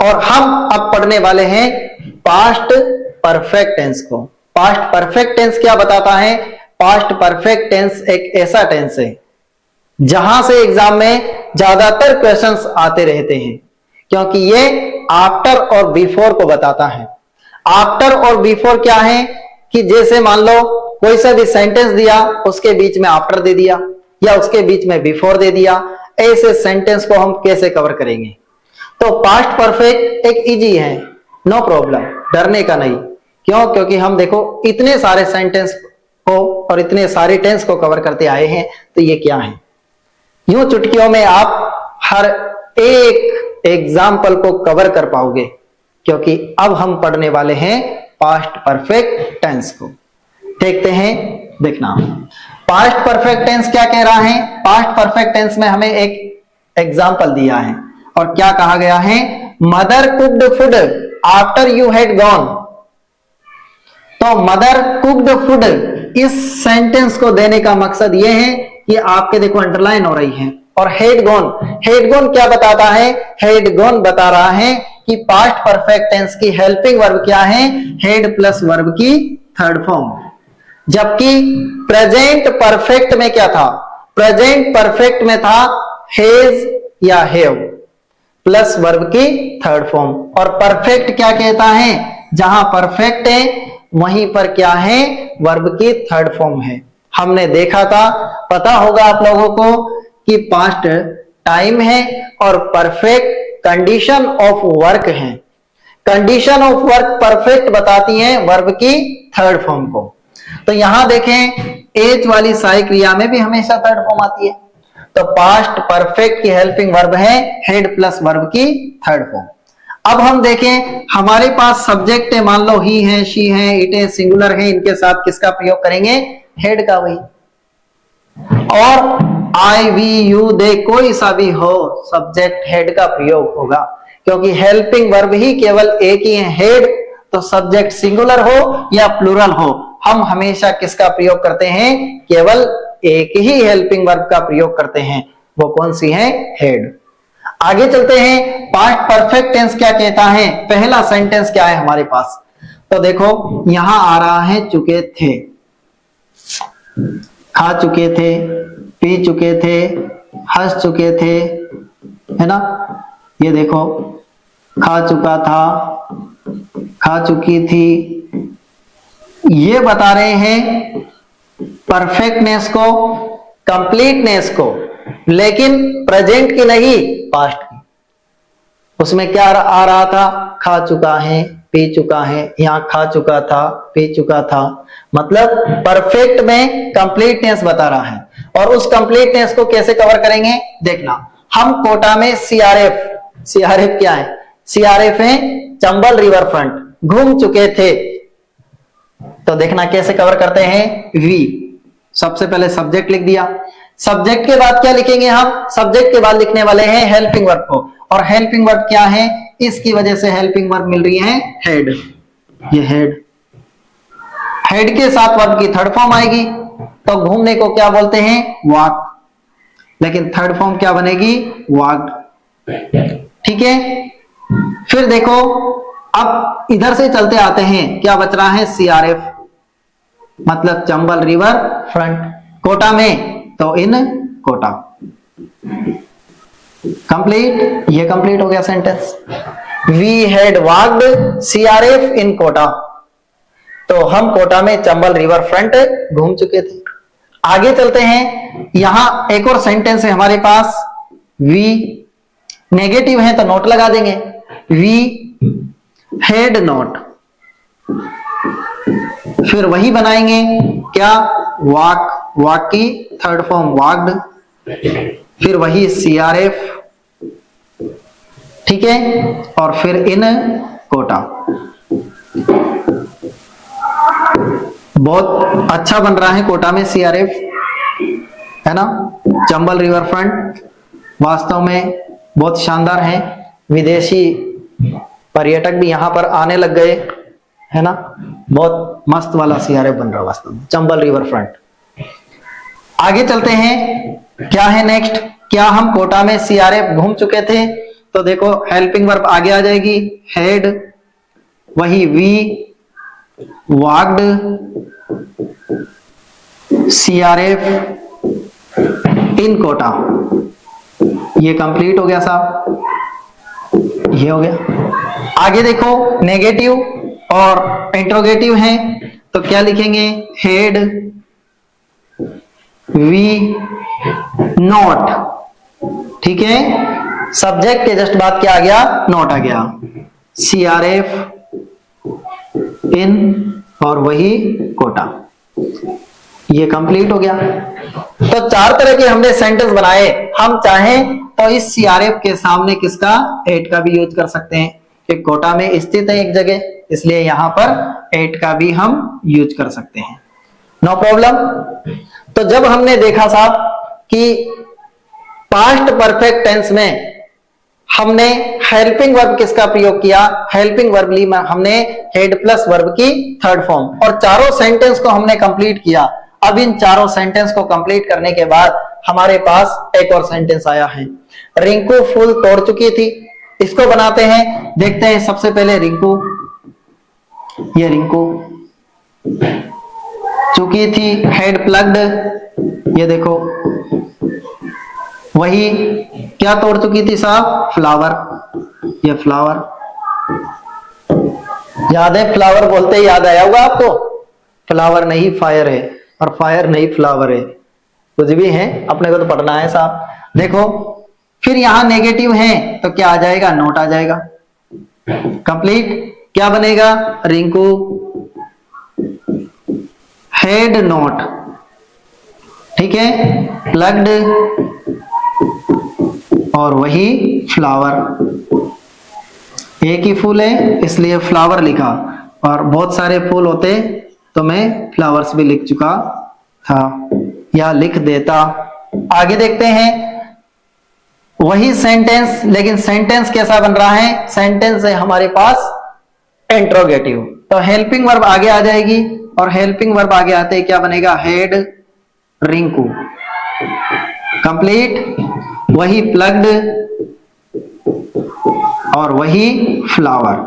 और हम अब पढ़ने वाले हैं पास्ट परफेक्ट टेंस को। पास्ट परफेक्ट टेंस क्या बताता है? पास्ट परफेक्ट टेंस एक ऐसा टेंस है जहां से एग्जाम में ज्यादातर क्वेश्चंस आते रहते हैं, क्योंकि ये आफ्टर और बिफोर को बताता है। आफ्टर और बिफोर क्या है कि जैसे मान लो कोई सा भी सेंटेंस दिया, उसके बीच में आफ्टर दे दिया या उसके बीच में बिफोर दे दिया, ऐसे सेंटेंस को हम कैसे कवर करेंगे? तो पास्ट परफेक्ट एक इजी है, नो प्रॉब्लम, डरने का नहीं। क्यों? क्योंकि हम देखो इतने सारे सेंटेंस को और इतने सारे टेंस को कवर करते आए हैं, तो ये क्या है? यूं चुटकियों में आप हर एक एग्जाम्पल को कवर कर पाओगे, क्योंकि अब हम पढ़ने वाले हैं पास्ट परफेक्ट टेंस को। देखते हैं, देखना पास्ट परफेक्ट टेंस क्या कह रहा है। पास्ट परफेक्ट टेंस में हमें एक एग्जाम्पल दिया है और क्या कहा गया है? Mother cooked food after you had gone. तो मदर कुक्ड फूड, इस सेंटेंस को देने का मकसद यह है कि आपके देखो अंडरलाइन हो रही है। और हेड गॉन, हेड गॉन क्या बताता है? हेड गॉन बता रहा है कि पास्ट परफेक्ट टेंस की हेल्पिंग वर्ब क्या है? हेड प्लस वर्ब की थर्ड फॉर्म। जबकि प्रेजेंट परफेक्ट में क्या था? प्रेजेंट परफेक्ट में था हेज या हैव प्लस वर्ब की थर्ड फॉर्म। और परफेक्ट क्या कहता है? जहां परफेक्ट है वहीं पर क्या है? वर्ब की थर्ड फॉर्म है। हमने देखा था, पता होगा आप लोगों को कि पास्ट टाइम है और परफेक्ट कंडीशन ऑफ वर्क है। कंडीशन ऑफ वर्क परफेक्ट बताती है वर्ब की थर्ड फॉर्म को। तो यहां देखें एज वाली सहायी क्रिया में भी हमेशा थर्ड फॉर्म आती है। तो पास्ट परफेक्ट की हेल्पिंग वर्ब है हेड प्लस वर्ब की थर्ड फॉर्म। अब हम देखें हमारे पास सब्जेक्ट है, मान लो ही है, शी है, इट है, सिंगुलर है, इनके साथ किसका प्रयोग करेंगे? हेड का। वही और आई वी यू दे कोई सा भी हो, सब्जेक्ट हेड का प्रयोग होगा, क्योंकि हेल्पिंग वर्ब ही केवल एक ही है हेड। तो सब्जेक्ट सिंगुलर हो या प्लूरल हो, हम हमेशा किसका प्रयोग करते हैं? केवल एक ही हेल्पिंग वर्ब का प्रयोग करते हैं। वो कौन सी है? हेड। आगे चलते हैं, पास्ट परफेक्ट टेंस क्या कहता है। पहला सेंटेंस क्या है हमारे पास? तो देखो यहां आ रहा है चुके थे, खा चुके थे, पी चुके थे, हंस चुके थे, है ना। ये देखो खा चुका था, खा चुकी थी, ये बता रहे हैं परफेक्टनेस को, कंप्लीटनेस को, लेकिन प्रेजेंट की नहीं, पास्ट की। उसमें क्या आ रहा था? खा चुका है, पी चुका है, यहां खा चुका था, पी चुका था, मतलब परफेक्ट में कंप्लीटनेस बता रहा है। और उस कंप्लीटनेस को कैसे कवर करेंगे? देखना, हम कोटा में सीआरएफ, सीआरएफ क्या है? सीआरएफ है चंबल रिवर फ्रंट, घूम चुके थे। तो देखना कैसे कवर करते हैं? वी, सबसे पहले सब्जेक्ट लिख दिया, सब्जेक्ट के बाद क्या लिखेंगे हम? सब्जेक्ट के बाद लिखने वाले हैं हेल्पिंग वर्ब को। और हेल्पिंग वर्ब क्या है? इसकी वजह से हेल्पिंग वर्ब मिल रही है हेड। ये हेड, हेड के साथ वर्ब की थर्ड फॉर्म आएगी, तो घूमने को क्या बोलते हैं? वॉक। लेकिन थर्ड फॉर्म क्या बनेगी? वॉक्ड। ठीक है। फिर देखो अब इधर से चलते आते हैं, क्या बच रहा है? सीआरएफ, मतलब चंबल रिवर फ्रंट। कोटा में तो इन कोटा। कंप्लीट, ये कंप्लीट हो गया sentence. We had walked CRF in Kota. तो हम कोटा में चंबल रिवर फ्रंट घूम चुके थे। आगे चलते हैं, यहां एक और सेंटेंस है हमारे पास। वी नेगेटिव है तो नोट लगा देंगे। वी हैड नॉट, फिर वही बनाएंगे क्या? वॉक, वॉक की थर्ड फॉर्म वॉक्ड, फिर वही सीआरएफ, ठीक है, और फिर इन कोटा। बहुत अच्छा बन रहा है कोटा में सीआरएफ, है ना। चंबल रिवर फ्रंट वास्तव में बहुत शानदार है, विदेशी पर्यटक भी यहां पर आने लग गए, है ना। बहुत मस्त वाला सीआरएफ बन रहा है वास्तव में, चंबल रिवर फ्रंट। आगे चलते हैं, क्या है नेक्स्ट? क्या हम कोटा में सीआरएफ घूम चुके थे? तो देखो हेल्पिंग वर्ब आगे आ जाएगी, हेड, वही वी, वॉक्ड, CRF, इन कोटा। ये कंप्लीट हो गया साहब, ये हो गया। आगे देखो नेगेटिव और इंट्रोगेटिव है, तो क्या लिखेंगे, हेड, वी, नॉट, ठीक है। सब्जेक्ट के जस्ट बाद क्या आ गया, नॉट आ गया, CRF, इन और वही कोटा। ये कंप्लीट हो गया। तो 4 तरह के हमने सेंटेंस बनाए। हम चाहें तो इस CRF के सामने किसका, एट का भी यूज कर सकते हैं, कि कोटा में स्थित है एक जगह, इसलिए यहां पर एट का भी हम यूज कर सकते हैं, नो प्रॉब्लम। तो जब हमने देखा साहब कि पास्ट परफेक्ट टेंस में हमने हेल्पिंग वर्ब किसका प्रयोग किया, हेल्पिंग वर्ब ली हमने हेड प्लस वर्ब की थर्ड फॉर्म, और चारों सेंटेंस को हमने कंप्लीट किया। अब इन चारों सेंटेंस को कंप्लीट करने के बाद हमारे पास एक और सेंटेंस आया है, रिंकू फूल तोड़ चुकी थी। इसको बनाते हैं, देखते हैं। सबसे पहले रिंकू, ये रिंकू चुकी थी, हेड प्लग्ड, ये देखो वही क्या तोड़ चुकी थी साहब, फ्लावर, ये फ्लावर। याद है, फ्लावर बोलते ही याद आया होगा आपको, फ्लावर नहीं फायर है, और फायर नहीं फ्लावर है, कुछ भी है, अपने को तो पढ़ना है साहब। देखो फिर यहां नेगेटिव है तो क्या आ जाएगा, नोट आ जाएगा। कंप्लीट क्या बनेगा, रिंकू हेड नोट, ठीक है, प्लग्ड और वही फ्लावर। एक ही फूल है इसलिए फ्लावर लिखा, और बहुत सारे फूल होते तो मैं फ्लावर्स भी लिख चुका था या लिख देता। आगे देखते हैं वही सेंटेंस, लेकिन सेंटेंस कैसा बन रहा है, सेंटेंस है हमारे पास इंट्रोगेटिव। तो हेल्पिंग वर्ब आगे आ जाएगी, और हेल्पिंग वर्ब आगे आते ही क्या बनेगा, हेड रिंकू, कंप्लीट, वही प्लग्ड और वही फ्लावर।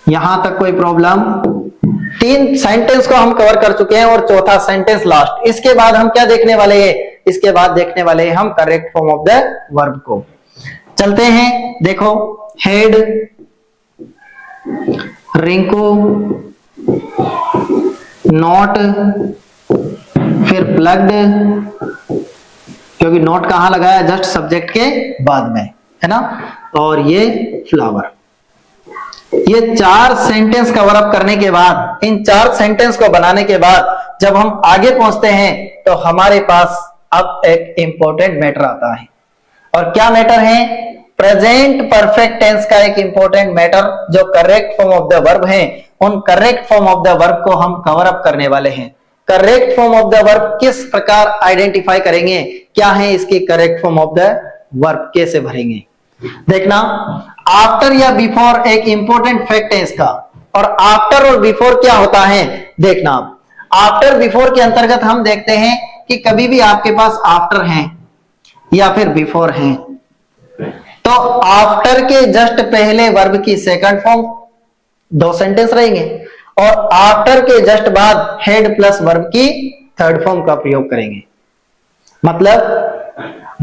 यहां तक कोई प्रॉब्लम। 3 सेंटेंस को हम कवर कर चुके हैं, और चौथा सेंटेंस लास्ट। इसके बाद हम क्या देखने वाले हैं, इसके बाद देखने वाले हैं हम correct form of the verb को। चलते हैं, देखो हेड, रिंकू, नॉट, फिर प्लग्ड, क्योंकि नोट कहां लगाया, जस्ट सब्जेक्ट के बाद में, है ना, और ये फ्लावर। ये 4 सेंटेंस कवर अप करने के बाद, इन 4 सेंटेंस को बनाने के बाद जब हम आगे पहुंचते हैं तो हमारे पास अब एक इंपॉर्टेंट मैटर आता है। और क्या मैटर है, प्रेजेंट परफेक्ट टेंस का एक इंपॉर्टेंट मैटर, जो correct form of the verb है, उन correct form of the verb को हम कवर अप करने वाले हैं। Correct form of the verb किस प्रकार आइडेंटिफाई करेंगे, क्या है इसकी correct form of the verb, कैसे भरेंगे, देखना। आफ्टर या बिफोर एक इंपॉर्टेंट फैक्ट है इसका, और आफ्टर और बिफोर क्या होता है देखना। आफ्टर बिफोर के अंतर्गत हम देखते हैं कि कभी भी आपके पास आफ्टर है या फिर बिफोर है, तो आफ्टर के जस्ट पहले वर्ब की सेकंड फॉर्म 2 सेंटेंस रहेंगे, और आफ्टर के जस्ट बाद हेड प्लस वर्ब की थर्ड फॉर्म का प्रयोग करेंगे। मतलब,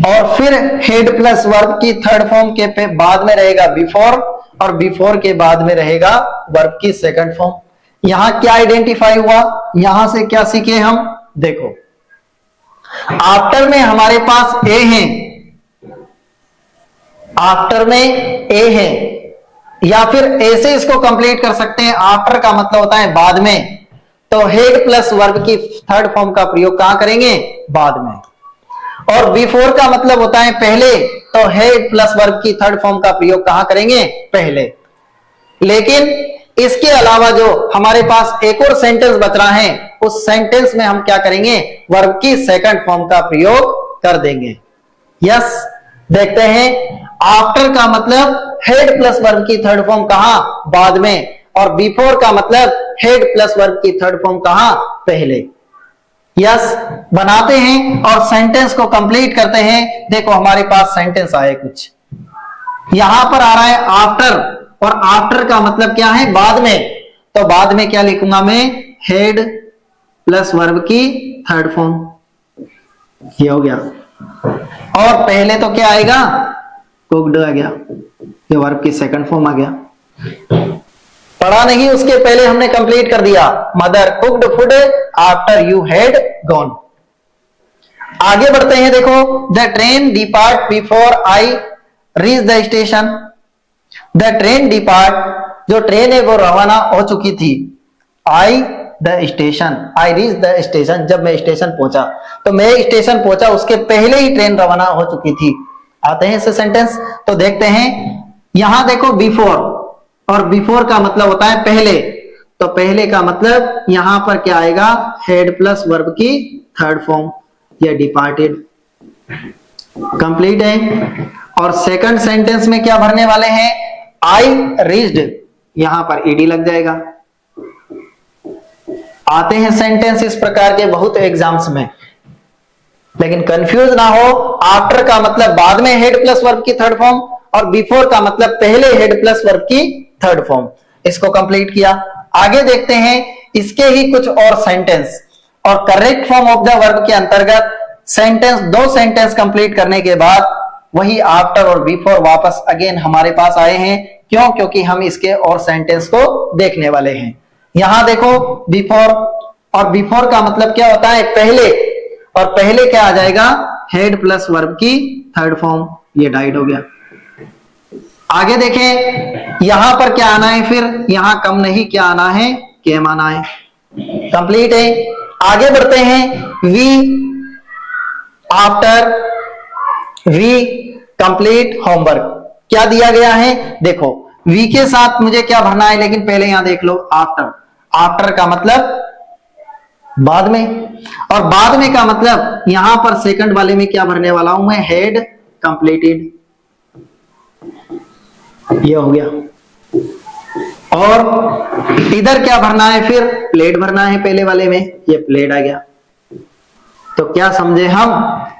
और फिर हेड प्लस वर्ब की थर्ड फॉर्म के बाद में रहेगा बिफोर, और बिफोर के बाद में रहेगा वर्ब की सेकंड फॉर्म। यहां क्या आइडेंटिफाई हुआ, यहां से क्या सीखे हम, देखो आफ्टर में हमारे पास ए है, आफ्टर में ए है, या फिर ऐसे इसको कंप्लीट कर सकते हैं, आफ्टर का मतलब होता है बाद में, तो हेड प्लस वर्ब की थर्ड फॉर्म का प्रयोग कहां करेंगे, बाद में। और बिफोर का मतलब होता है पहले, तो हेड प्लस वर्ब की थर्ड फॉर्म का प्रयोग कहां करेंगे, पहले। लेकिन इसके अलावा जो हमारे पास एक और सेंटेंस बच रहा है, उस सेंटेंस में हम क्या करेंगे, वर्ब की सेकंड फॉर्म का प्रयोग कर देंगे। यस, देखते हैं। आफ्टर का मतलब हेड प्लस वर्ब की थर्ड फॉर्म कहां, बाद में, और बिफोर का मतलब हेड प्लस वर्ब की थर्ड फॉर्म कहां, पहले। यस, बनाते हैं और सेंटेंस को कंप्लीट करते हैं। देखो हमारे पास सेंटेंस आए कुछ, यहां पर आ रहा है आफ्टर, और आफ्टर का मतलब क्या है, बाद में। तो बाद में क्या लिखूंगा मैं, हेड प्लस वर्ब की थर्ड फॉर्म, ये हो गया। और पहले तो क्या आएगा, कुक्ड आ गया, ये वर्ब की सेकंड फॉर्म आ गया। पढ़ा नहीं उसके पहले हमने कंप्लीट कर दिया, mother cooked food after you had gone. आगे बढ़ते हैं, देखो, the train depart before I reach the station. The train depart, जो ट्रेन है वो रवाना हो चुकी थी। I the station, I reach the station, जब मैं स्टेशन पहुंचा, तो मैं स्टेशन पहुंचा उसके पहले ही ट्रेन रवाना हो चुकी थी। आते हैं इससे सेंटेंस, तो देखते हैं। यहां देखो बिफोर, और बिफोर का मतलब होता है पहले, तो पहले का मतलब यहां पर क्या आएगा, हेड प्लस वर्ब की थर्ड फॉर्म, ये डिपार्टेड। कंप्लीट है। और सेकंड सेंटेंस में क्या भरने वाले हैं, आई रीच्ड, यहां पर ईडी लग जाएगा। आते हैं सेंटेंस इस प्रकार के बहुत एग्जाम्स में, लेकिन कंफ्यूज ना हो। आफ्टर का मतलब बाद में हेड प्लस वर्ब की थर्ड फॉर्म, और बिफोर का मतलब पहले हेड प्लस वर्ब की थर्ड फॉर्म। इसको कंप्लीट किया। आगे देखते हैं इसके ही कुछ और सेंटेंस, और correct form of the verb के अंतर्गत सेंटेंस, दो सेंटेंस कंप्लीट करने के बाद वही आफ्टर और बिफोर वापस अगेन हमारे पास आए हैं। क्यों, क्योंकि हम इसके और सेंटेंस को देखने वाले हैं। यहां देखो बिफोर, और बिफोर का मतलब क्या होता है, पहले, और पहले क्या आ जाएगा, हेड प्लस वर्ब की थर्ड फॉर्म, ये डाइड हो गया। आगे देखें, यहां पर क्या आना है, फिर यहां कम नहीं, क्या आना है, केम आना है। कंप्लीट है। आगे बढ़ते हैं, we after we complete homework, क्या दिया गया है, देखो वी के साथ मुझे क्या भरना है, लेकिन पहले यहां देख लो आफ्टर। आफ्टर का मतलब बाद में, और बाद में का मतलब यहां पर सेकंड वाले में क्या भरने वाला हूं मैं, हेड कंप्लीटेड, ये हो गया। और इधर क्या भरना है, फिर प्लेड भरना है पहले वाले में, ये प्लेड आ गया। तो क्या समझे हम,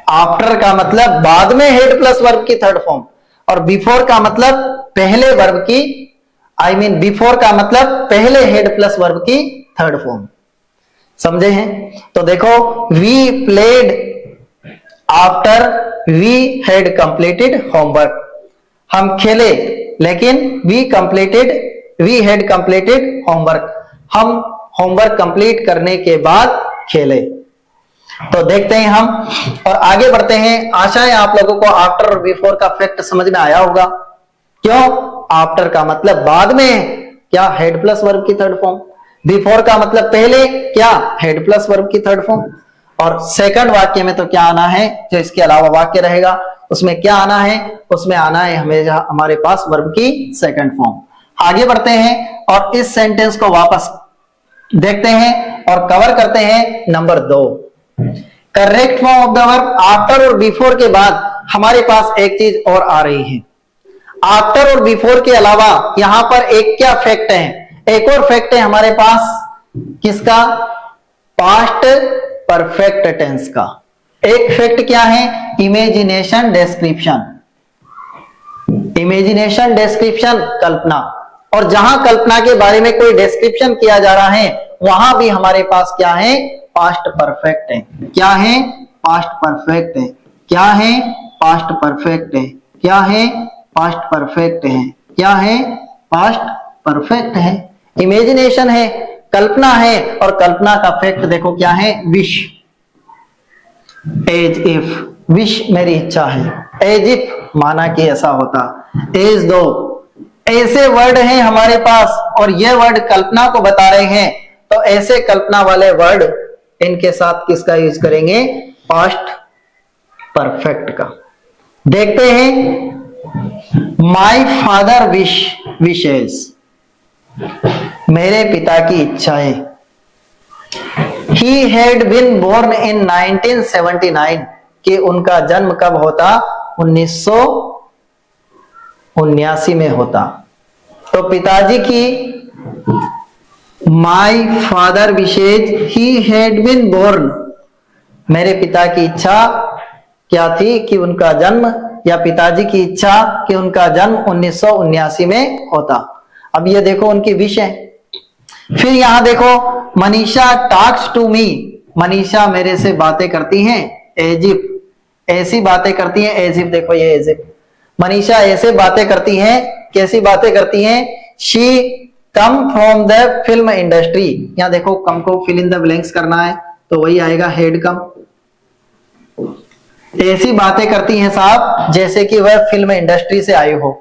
आफ्टर का मतलब बाद में हेड प्लस वर्ब की थर्ड फॉर्म, और बिफोर का मतलब पहले वर्ब की, आई मीन बिफोर का मतलब पहले हेड प्लस वर्ब की थर्ड फॉर्म। समझे हैं? तो देखो, we played after we had completed homework, हम खेले लेकिन वी हैड कंप्लीटेड होमवर्क, हम होमवर्क कंप्लीट करने के बाद खेले। तो देखते हैं हम, और आगे बढ़ते हैं। आशा है आप लोगों को आफ्टर और बिफोर का फैक्ट समझ में आया होगा। क्यों, आफ्टर का मतलब बाद में, क्या, हेड प्लस वर्ब की थर्ड फॉर्म। बिफोर का मतलब पहले, क्या, हेड प्लस वर्ब की थर्ड फॉर्म। और सेकंड वाक्य में तो क्या आना है, जो इसके अलावा वाक्य रहेगा उसमें क्या आना है, उसमें आना है हमेशा हमारे पास वर्ब की सेकंड फॉर्म। आगे बढ़ते हैं और इस सेंटेंस को वापस देखते हैं और कवर करते हैं। Number 2, correct form of the verb after और बिफोर के बाद हमारे पास एक चीज और आ रही है। आफ्टर और बिफोर के अलावा यहां पर एक क्या फैक्ट है, एक और फैक्ट है हमारे पास, किसका, पास्ट परफेक्ट टेंस का। एक फैक्ट क्या है, इमेजिनेशन डेस्क्रिप्शन। इमेजिनेशन डेस्क्रिप्शन, कल्पना, और जहां कल्पना के बारे में कोई डिस्क्रिप्शन किया जा रहा है वहां भी हमारे पास क्या है, पास्ट परफेक्ट है। क्या है, पास्ट परफेक्ट है। क्या है, पास्ट परफेक्ट है। क्या है, पास्ट परफेक्ट है। क्या है, पास्ट परफेक्ट है। इमेजिनेशन है, कल्पना है, और कल्पना का फैक्ट देखो क्या है, विश, एज इफ, विश मेरी इच्छा है, एज इफ माना कि ऐसा होता, एज दो, ऐसे वर्ड हैं हमारे पास और ये वर्ड कल्पना को बता रहे हैं। तो ऐसे कल्पना वाले वर्ड, इनके साथ किसका यूज करेंगे, पास्ट परफेक्ट का। देखते हैं, माई फादर विशेस, मेरे पिता की इच्छाएं। He had been born in 1979, कि उनका जन्म कब होता, 1979 में होता। तो पिताजी की, my father wishes he had been born, मेरे पिता की इच्छा क्या थी कि उनका जन्म या पिताजी की इच्छा कि उनका जन्म 1979 में होता। अब ये देखो उनकी विश है। फिर यहां देखो Manisha talks to me, Manisha मेरे से बातें करती हैं एज इफ, ऐसी बातें करती हैं एज इफ, देखो ये एज इफ, मनीषा ऐसे बातें करती हैं, कैसी बातें करती हैं, she come from the film industry, यहां देखो कम को फिल इन द ब्लैंक्स करना है तो वही आएगा हेड कम। ऐसी बातें करती हैं साहब जैसे कि वह फिल्म इंडस्ट्री से आई हो,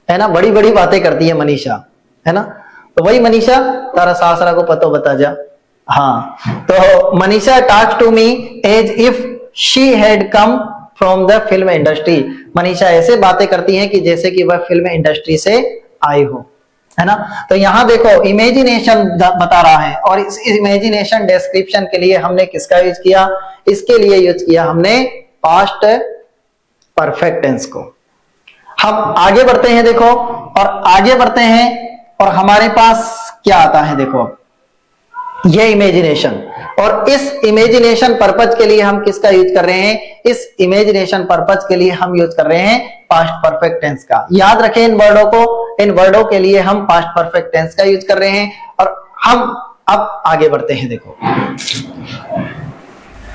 है ना, बड़ी बड़ी बातें करती है मनीषा, है ना, तो वही मनीषा तारा सासरा को पतो बता जा। हाँ, तो Manisha talks to me as if she had come from the film industry, Manisha ऐसे बातें करती हैं कि जैसे कि वह फिल्म इंडस्ट्री से आई हो, है ना। तो यहां देखो इमेजिनेशन बता रहा है और इस इमेजिनेशन डिस्क्रिप्शन के लिए हमने किसका यूज किया, इसके लिए यूज किया हमने पास्ट परफेक्ट टेंस को। हम आगे बढ़ते हैं देखो, और आगे बढ़ते हैं और हमारे पास क्या आता है देखो, ये इमेजिनेशन, और इस इमेजिनेशन पर्पज के लिए हम किसका यूज कर रहे हैं, इस इमेजिनेशन पर्पज के लिए हम यूज कर रहे हैं पास्ट परफेक्ट टेंस का। याद रखें इन वर्डों को, इन वर्डों के लिए हम पास्ट परफेक्ट टेंस का यूज कर रहे हैं। और हम अब आगे बढ़ते हैं देखो,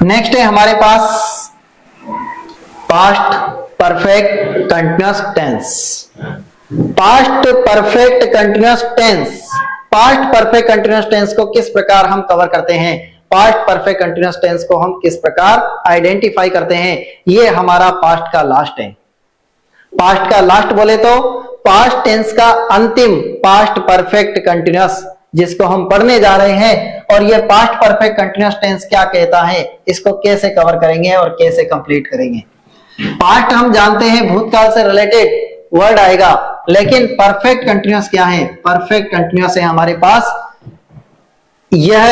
नेक्स्ट है हमारे पास past perfect continuous tense. Past perfect continuous tense, past perfect continuous tense को किस प्रकार हम कवर करते हैं, पास्ट परफेक्ट कंटिन्यूअस टेंस को हम किस प्रकार आइडेंटिफाई करते हैं, ये हमारा पास्ट का लास्ट है। पास्ट का लास्ट बोले तो पास्ट टेंस का अंतिम पास्ट परफेक्ट कंटिन्यूअस जिसको हम पढ़ने जा रहे हैं, और ये पास्ट परफेक्ट कंटिन्यूअस टेंस क्या कहता है, इसको कैसे कवर करेंगे और कैसे कंप्लीट करेंगे। पास्ट हम जानते हैं भूतकाल से रिलेटेड वर्ड आएगा, लेकिन परफेक्ट कंटिन्यूअस क्या है, परफेक्ट कंटिन्यूअस है हमारे पास यह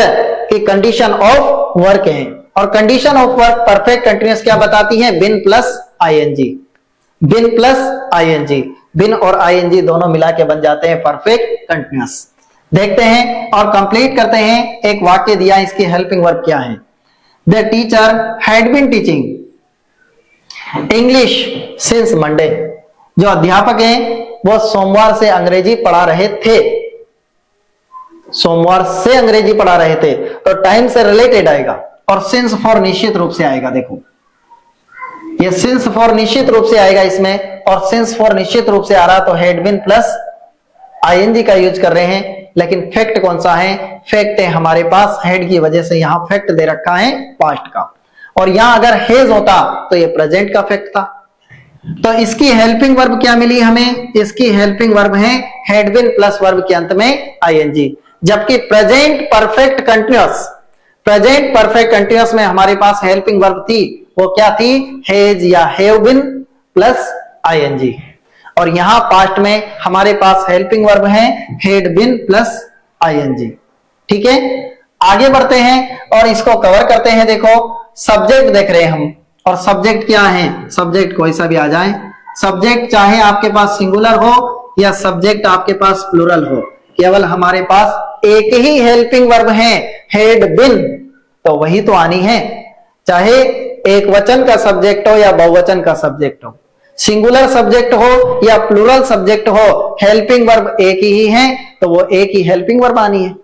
कि कंडीशन ऑफ वर्क है, और condition of work perfect continuous क्या बताती है, बिन प्लस आईएनजी, बिन प्लस आईएनजी, बिन और आईएनजी दोनों मिला के बन जाते हैं परफेक्ट कंटिन्यूअस। देखते हैं और कंप्लीट करते हैं, एक वाक्य दिया, इसकी हेल्पिंग वर्ब क्या है, the teacher had been teaching English since Monday, जो अध्यापक हैं वो सोमवार से अंग्रेजी पढ़ा रहे थे, सोमवार से अंग्रेजी पढ़ा रहे थे, तो टाइम से रिलेटेड आएगा, और सिंस फॉर निश्चित रूप से आएगा। देखो ये सिंस फॉर निश्चित रूप से आएगा इसमें, और सिंस फॉर निश्चित रूप से आ रहा तो हैड बीन प्लस आईएनजी का यूज कर रहे हैं, लेकिन फैक्ट कौन सा है, फैक्ट है हमारे पास हेड की वजह से यहां फैक्ट दे रखा है पास्ट का, और यहां अगर हेज होता तो ये प्रेजेंट का फैक्ट था। तो इसकी हेल्पिंग वर्ब क्या मिली हमें, इसकी हेल्पिंग वर्ब है हैड बीन प्लस वर्ब के अंत में आईएनजी, जबकि present perfect continuous, present perfect continuous में हमारे पास हेल्पिंग वर्ब थी, वो क्या थी, हैज या हैव बीन प्लस आईएनजी, और यहां पास्ट में हमारे पास हेल्पिंग वर्ब है हैड बीन प्लस आईएनजी। ठीक है, आगे बढ़ते हैं और इसको कवर करते हैं। देखो सब्जेक्ट देख रहे हैं हम, और सब्जेक्ट क्या है, सब्जेक्ट कोई सा भी आ जाए, सब्जेक्ट चाहे आपके पास सिंगुलर हो या सब्जेक्ट आपके पास प्लूरल हो, केवल हमारे पास एक ही हेल्पिंग वर्ब है हैड बीन, तो वही तो आनी है, चाहे एक वचन का सब्जेक्ट हो या बहुवचन का सब्जेक्ट हो, सिंगुलर सब्जेक्ट हो या प्लूरल सब्जेक्ट हो, हेल्पिंग वर्ब एक ही है तो वो एक ही हेल्पिंग वर्ब आनी है।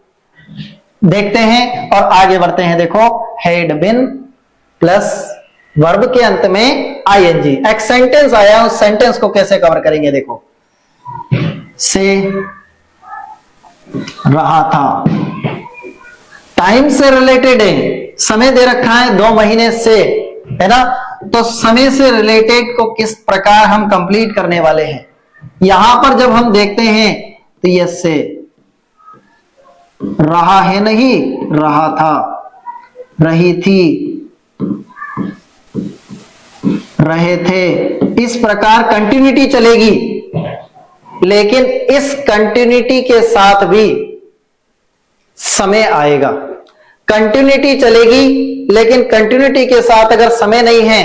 देखते हैं और आगे बढ़ते हैं। देखो हैड बीन प्लस वर्ब के अंत में आईएनजी, एक सेंटेंस आया, उस सेंटेंस को कैसे कवर करेंगे, देखो से रहा था, टाइम से रिलेटेड है, समय दे रखा है 2 महीने से, है ना, तो समय से रिलेटेड को किस प्रकार हम कंप्लीट करने वाले हैं। यहां पर जब हम देखते हैं तो ये से रहा है नहीं, रहा था, रही थी, रहे थे, इस प्रकार कंटिन्यूटी चलेगी, लेकिन इस कंटिन्यूटी के साथ भी समय आएगा। कंटिन्यूटी चलेगी लेकिन कंटिन्यूटी के साथ अगर समय नहीं है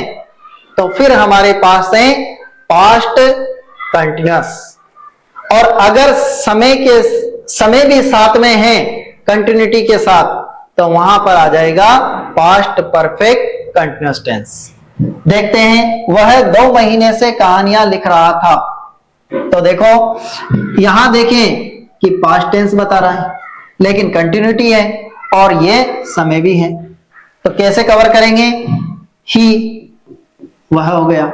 तो फिर हमारे पास है पास्ट कंटिन्यूअस, और अगर समय भी साथ में है कंटिन्यूटी के साथ तो वहां पर आ जाएगा पास्ट परफेक्ट कंटिन्यूअस टेंस। देखते हैं, वह 2 महीने से कहानियां लिख रहा था। तो देखो यहां देखें कि पास्ट टेंस बता रहा है लेकिन कंटिन्यूटी है और ये समय भी है, तो कैसे कवर करेंगे? ही वह हो गया,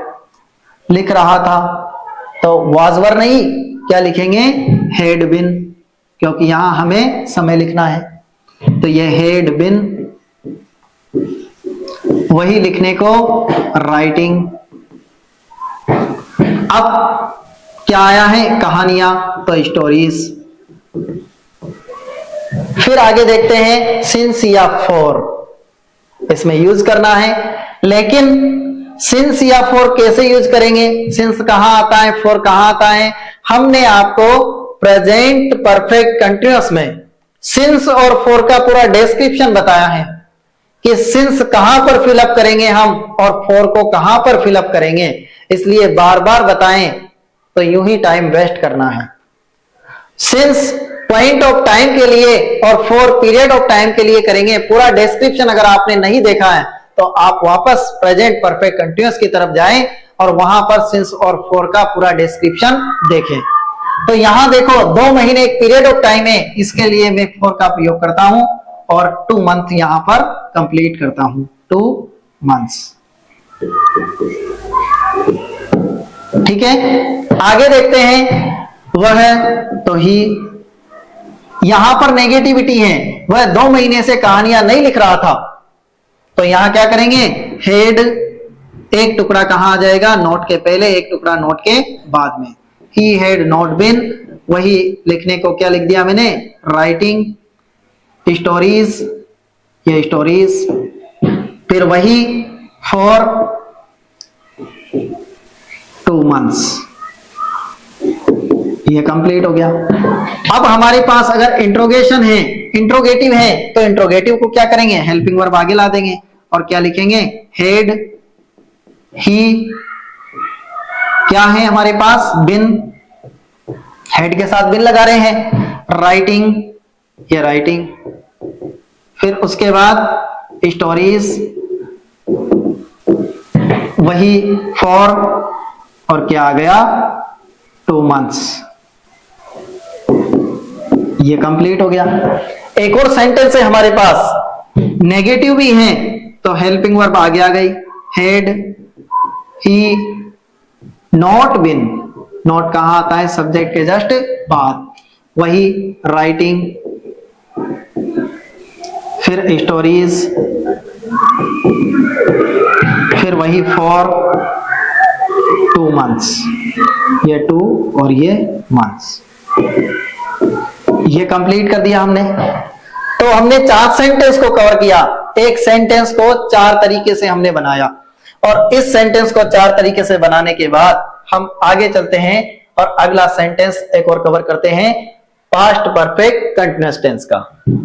लिख रहा था तो वाज वर नहीं, क्या लिखेंगे? हैड बीन, क्योंकि यहां हमें समय लिखना है, तो ये हैड बीन, वही लिखने को राइटिंग। अब क्या आया है? कहानियां, तो स्टोरीज। फिर आगे देखते हैं सिंस या फॉर, इसमें यूज करना है, लेकिन सिंस या फॉर कैसे यूज करेंगे? सिंस कहां आता है, फॉर कहां आता है? हमने आपको प्रेजेंट परफेक्ट कंटिन्यूअस में सिंस और फॉर का पूरा डिस्क्रिप्शन बताया है कि सिंस कहां पर फिलअप करेंगे हम और फॉर को कहां पर फिलअप करेंगे, इसलिए बार बार बताएं तो यूं ही टाइम वेस्ट करना है। सिंस पॉइंट ऑफ टाइम के लिए और फॉर पीरियड ऑफ टाइम के लिए करेंगे। पूरा डिस्क्रिप्शन अगर आपने नहीं देखा है तो आप वापस प्रेजेंट परफेक्ट कंटिन्यूअस की तरफ जाएं और वहां पर सिंस और फॉर का पूरा डिस्क्रिप्शन देखें। तो यहां देखो 2 महीने एक पीरियड ऑफ टाइम है, इसके लिए मैं फॉर का प्रयोग करता हूं और 2 मंथ यहां पर कंप्लीट करता हूं, 2 मंथ्स। ठीक है, आगे देखते हैं, वह, तो ही, यहां पर नेगेटिविटी है, वह 2 महीने से कहानियां नहीं लिख रहा था, तो यहां क्या करेंगे? हेड, एक टुकड़ा कहां आ जाएगा? नोट के पहले, एक टुकड़ा नोट के बाद में। ही हैड नॉट बीन, वही लिखने को क्या लिख दिया मैंने? राइटिंग। स्टोरीज, ये स्टोरीज। फिर वही फॉर 2 मंथ्स, ये कंप्लीट हो गया। अब हमारे पास अगर इंट्रोगेशन है, इंट्रोगेटिव है, तो इंट्रोगेटिव को क्या करेंगे? हेल्पिंग वर्ब आगे ला देंगे और क्या लिखेंगे? हैड, ही, क्या है हमारे पास? बिन, हेड के साथ बिन लगा रहे हैं। राइटिंग, ये राइटिंग। फिर उसके बाद स्टोरीज, वही फॉर, और क्या आ गया? 2 मंथ्स, ये कंप्लीट हो गया। एक और सेंटेंस है हमारे पास, नेगेटिव भी है, तो हेल्पिंग वर्ब आगे आ गई। Had, he, not been, not कहां आता है? सब्जेक्ट के जस्ट बाद। वही राइटिंग, फिर स्टोरीज, फिर वही फॉर 2 मंथ्स, ये 2 और ये मंथ्स, ये कंप्लीट कर दिया हमने। तो हमने 4 सेंटेंस को कवर किया, एक सेंटेंस को 4 तरीके से हमने बनाया, और इस सेंटेंस को 4 तरीके से बनाने के बाद हम आगे चलते हैं और अगला सेंटेंस एक और कवर करते हैं, पास्ट परफेक्ट कंटीन्यूअस टेंस का।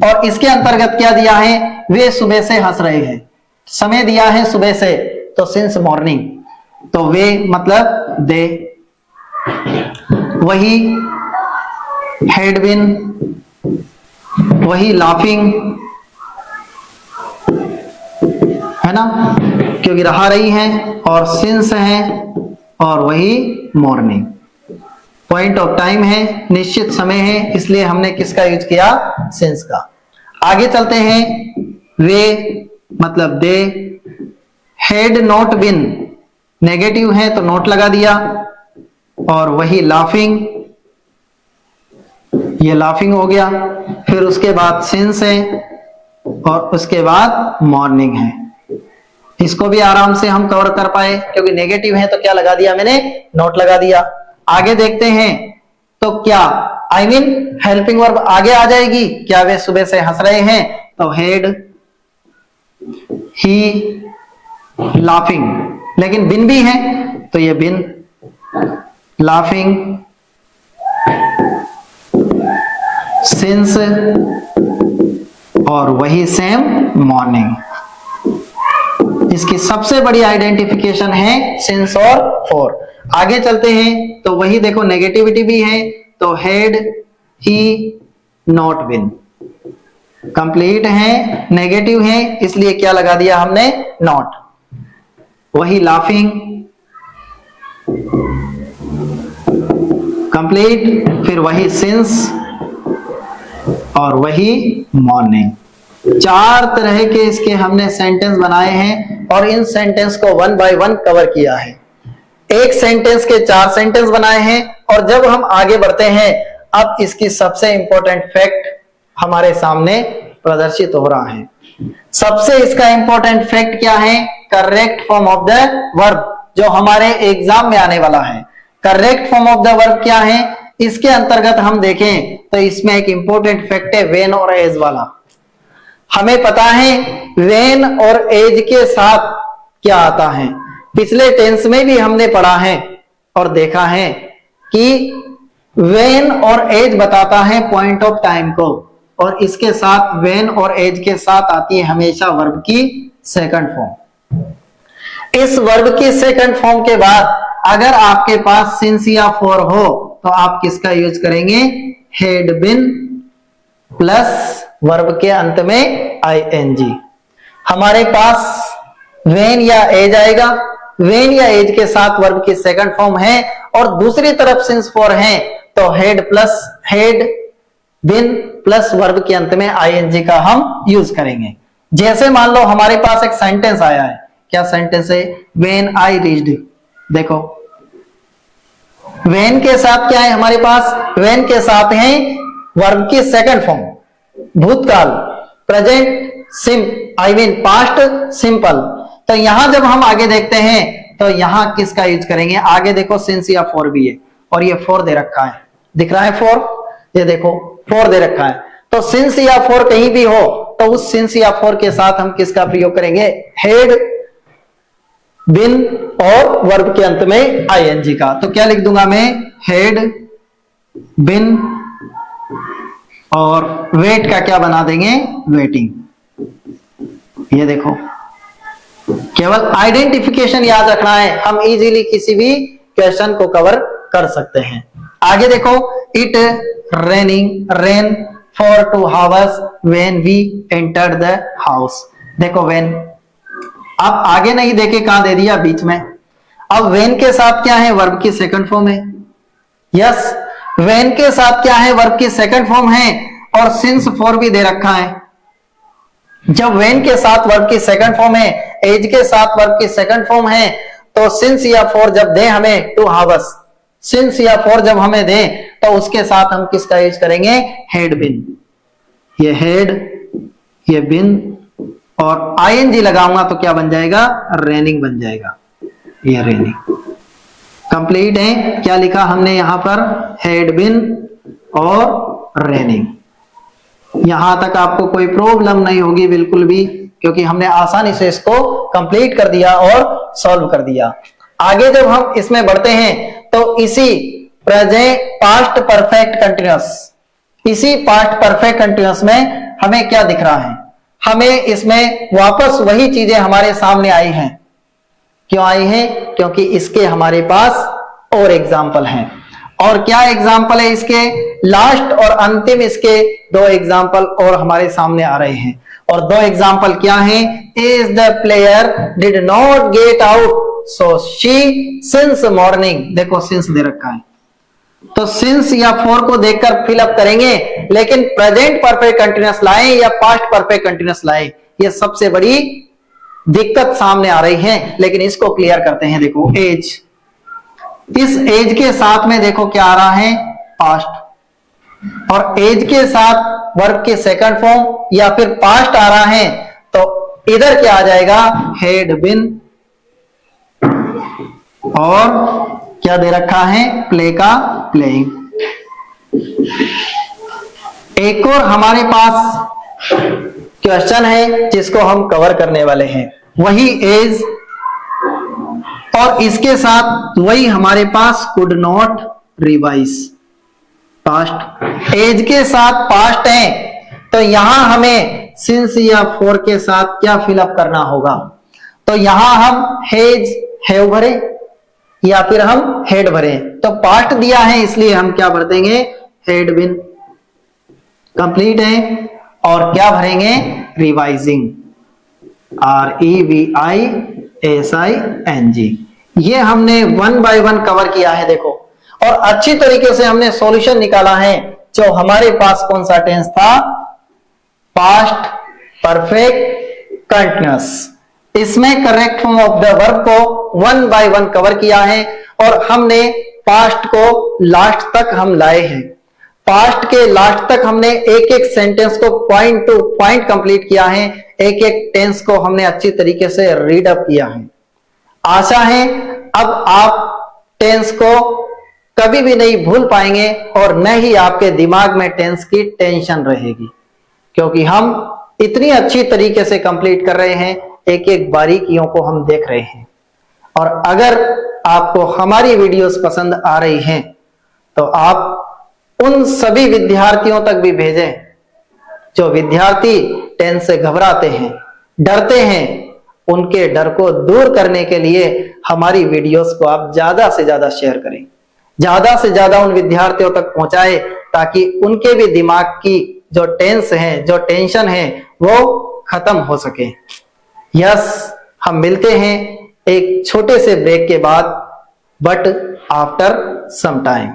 और इसके अंतर्गत क्या दिया है? वे सुबह से हंस रहे हैं, समय दिया है सुबह से, तो सिंस मॉर्निंग, तो वे मतलब दे। वही हैड बीन, वही लाफिंग, है ना, क्योंकि रहा रही है, और सिंस है, और वही मॉर्निंग। पॉइंट ऑफ टाइम है, निश्चित समय है, इसलिए हमने किसका यूज किया? सिंस का। आगे चलते हैं, वे मतलब दे। हैड नॉट बिन, नेगेटिव है तो नोट लगा दिया, और वही लाफिंग, ये लाफिंग हो गया। फिर उसके बाद सिंस है, और उसके बाद मॉर्निंग है। इसको भी आराम से हम कवर कर पाए, क्योंकि नेगेटिव है तो क्या लगा दिया मैंने? नोट लगा दिया। आगे देखते हैं, तो क्या आई मीन हेल्पिंग वर्ब आगे आ जाएगी। क्या वे सुबह से हंस रहे हैं? तो हैड, ही, लाफिंग, लेकिन बिन भी है तो ये बिन, लाफिंग, सिंस, और वही सेम मॉर्निंग। इसकी सबसे बड़ी आइडेंटिफिकेशन है सिंस और फॉर। आगे चलते हैं, तो वही देखो नेगेटिविटी भी है, तो had, he, not been, complete है, नेगेटिव है, इसलिए क्या लगा दिया हमने? नॉट। वही लाफिंग, कंप्लीट, फिर वही सिंस और वही मॉर्निंग। 4 तरह के इसके हमने सेंटेंस बनाए हैं और इन सेंटेंस को 1 बाय 1 कवर किया है। एक सेंटेंस के 4 सेंटेंस बनाए हैं और जब हम आगे बढ़ते हैं अब इसकी सबसे इंपॉर्टेंट फैक्ट हमारे सामने प्रदर्शित हो रहा है। सबसे इसका इंपॉर्टेंट फैक्ट क्या है? Correct form of the verb, जो हमारे एग्जाम में आने वाला है। Correct form of the verb क्या है? इसके अंतर्गत हम देखें तो इसमें एक इंपॉर्टेंट फैक्ट है व्हेन और एज वाला। हमें पता है व्हेन और एज के साथ क्या आता है, पिछले टेंस में भी हमने पढ़ा है और देखा है कि व्हेन और एज बताता है पॉइंट ऑफ टाइम को, और इसके साथ व्हेन और एज के साथ आती है हमेशा वर्ब की सेकंड फॉर्म। इस वर्ब की सेकंड फॉर्म के बाद अगर आपके पास सिंस या फॉर हो तो आप किसका यूज करेंगे? हैड बीन प्लस वर्ब के अंत में आईएनजी। हमारे पास व्हेन या एज आएगा, व्हेन या एज के साथ वर्ब की सेकंड फॉर्म है और दूसरी तरफ सिंस फॉर है तो हेड प्लस हेड बिन प्लस वर्ब के अंत में आईएनजी का हम यूज करेंगे। जैसे मान लो हमारे पास एक सेंटेंस आया है, क्या सेंटेंस है? When I reached. देखो व्हेन के साथ क्या है हमारे पास? व्हेन के साथ है वर्ब की सेकंड फॉर्म, भूतकाल, present I mean past simple. तो यहां जब हम आगे देखते हैं तो यहां किसका यूज करेंगे? आगे देखो सिंस या फॉर भी है और ये फॉर दे रखा है, दिख रहा है फॉर, ये देखो फॉर दे रखा है। तो सिंस या फॉर कहीं भी हो तो उस सिंस या फॉर के साथ हम किसका प्रयोग करेंगे? हेड बिन और वर्ब के अंत में आईएनजी का। तो क्या लिख दूंगा मैं? हेड बिन और वेट का क्या बना देंगे? वेटिंग। ये देखो केवल आइडेंटिफिकेशन याद रखना है, हम इजीली किसी भी क्वेश्चन को कवर कर सकते हैं। आगे देखो, it raining rain for 2 hours when we entered the house. देखो व्हेन, अब आगे नहीं देखे कहां दे दिया? बीच में। अब व्हेन के साथ क्या है? वर्ब की सेकंड फॉर्म है। यस, व्हेन के साथ क्या है? वर्ब की सेकंड फॉर्म है और सिंस फॉर भी दे रखा है। जब व्हेन के साथ वर्ब की सेकंड फॉर्म है, एज के साथ वर्ब की सेकंड फॉर्म है, तो सिंस या फॉर जब दे हमें 2 hours, सिंस या फॉर जब हमें दे तो उसके साथ हम किसका यूज करेंगे? हेड बिन। ये हेड, ये बिन और आईएनजी लगाऊंगा तो क्या बन जाएगा? रेनिंग बन जाएगा। ये रेनिंग कंप्लीट है। क्या लिखा हमने यहां पर? हेड बिन और रेनिंग। यहां तक आपको कोई प्रॉब्लम नहीं होगी बिल्कुल भी, क्योंकि हमने आसानी से इसको कंप्लीट कर दिया और सॉल्व कर दिया। आगे जब हम इसमें बढ़ते हैं तो इसी प्रेजेंट पास्ट परफेक्ट कंटिन्यूअस, इसी पास्ट परफेक्ट कंटिन्यूअस में हमें क्या दिख रहा है? हमें इसमें वापस वही चीजें हमारे सामने आई हैं। क्यों आई हैं? क्योंकि इसके हमारे पास और एग्जाम्पल हैं। और क्या एग्जाम्पल है इसके? लास्ट और अंतिम इसके 2 एग्जाम्पल और हमारे सामने आ रहे हैं। और 2 एग्जाम्पल क्या हैं? Is the player did not get out so she since morning. देखो सिंस दे रखा है, तो सिंस या फॉर को देखकर फिलअप करेंगे, लेकिन प्रेजेंट परफेक्ट कंटिन्यूअस लाएं या पास्ट परफेक्ट कंटिन्यूअस लाएं, ये सबसे बड़ी दिक्कत सामने आ रही है। लेकिन इसको क्लियर करते हैं। देखो एज, इस एज के साथ में देखो क्या आ रहा है? पास्ट। और एज के साथ वर्ब के सेकंड फॉर्म या फिर पास्ट आ रहा है तो इधर क्या आ जाएगा? हेड बिन और क्या दे रखा है? प्ले का प्लेइंग। एक और हमारे पास क्वेश्चन है जिसको हम कवर करने वाले हैं, वही एज और इसके साथ वही हमारे पास कुड नॉट रिवाइज। पास्ट, एज के साथ पास्ट है तो यहां हमें सिंस या फॉर के साथ क्या फिलअप करना होगा? तो यहां हम हेज हैव भरे या फिर हम हेड भरे। तो पास्ट दिया है इसलिए हम क्या भर देंगे? हेड बिन। कंप्लीट है। और क्या भरेंगे? Revising, REVIZING। SING। ये हमने 1 बाय 1 कवर किया है देखो, और अच्छी तरीके से हमने सॉल्यूशन निकाला है। जो हमारे पास कौन सा टेंस था, पास्ट परफेक्ट कंटिन्यूअस। इसमें correct form of the verb को 1 बाय 1 कवर किया है, और हमने पास्ट को लास्ट तक हम लाए हैं। पास्ट के लास्ट तक हमने एक एक सेंटेंस को पॉइंट टू पॉइंट कंप्लीट किया है, एक एक टेंस को हमने अच्छी तरीके से रीड अप किया है। आशा है अब आप टेंस को कभी भी नहीं भूल पाएंगे, और न ही आपके दिमाग में टेंस की टेंशन रहेगी, क्योंकि हम इतनी अच्छी तरीके से कंप्लीट कर रहे हैं, एक एक बारीकियों को हम देख रहे हैं। और अगर आपको हमारी वीडियोस पसंद आ रही हैं तो आप उन सभी विद्यार्थियों तक भी भेजें जो विद्यार्थी टेंस से घबराते हैं, डरते हैं। उनके डर को दूर करने के लिए हमारी वीडियोस को आप ज्यादा से ज्यादा शेयर करें, ज्यादा से ज्यादा उन विद्यार्थियों तक पहुंचाएं, ताकि उनके भी दिमाग की जो टेंस है, जो टेंशन है, वो खत्म हो सके। यस, हम मिलते हैं एक छोटे से ब्रेक के बाद, बट आफ्टर सम टाइम।